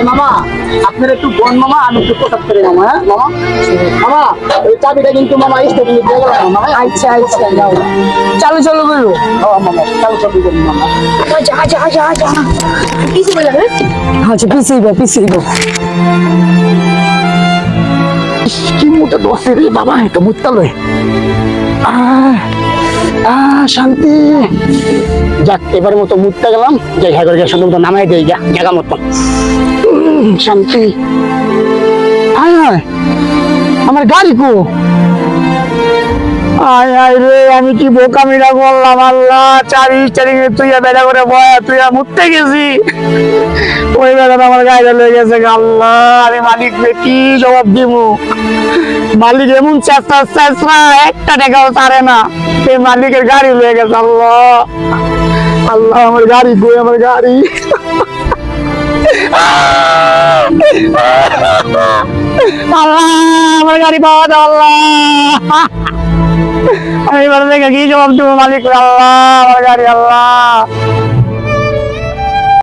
মামা আপনার একটু বোন মামা, আমি একটু পোশাক করে মামা। হ্যাঁ মামা, মামা ওই চাবিটা কিন্তু মামা স্টেশনে দিয়ে গেলাম মামা। আচ্ছা আচ্ছা যাও, চলো চলো বলো। মামা চালু চালু করুন মামা। যা যা যা যা, পিছিয়ে বলে আচ্ছা পিছিয়ে কি মুটা দোষে রে বাবা, এটা মুটটা লই। শান্তি। যাক এবার মতো মুটটা গেলাম, যে হ্যাঁ করে সুন্দর মতো নামাই দেই জায়গা মতো। শান্তি। আয় আয়, আমার গাড়ি কো? আয় আয় রে, আমি কি বোকামিরা করলাম আল্লাহ। চারি তুই বেড়া করে বয়া তুই মুততে গেছি, ওই বেড়াটা আমার গাড়িটা লয়ে গেছে। আল্লাহ, আমি মালিক কি জবাব দিব? মালিক এমন চেষ্টা একটা টাকাও ছাড়ে না, এই মালিকের গাড়ি লয়ে গেছে। আল্লাহ আল্লাহ, আমার গাড়ি কই? আমার গাড়ি আল্লাহ, আমার গাড়ি পাওয়া যায়। আল্লাহ, আমি এবার দেখে কি জবাব দেবো মালিক? আল্লাহ, আমার গাড়ি। আল্লাহ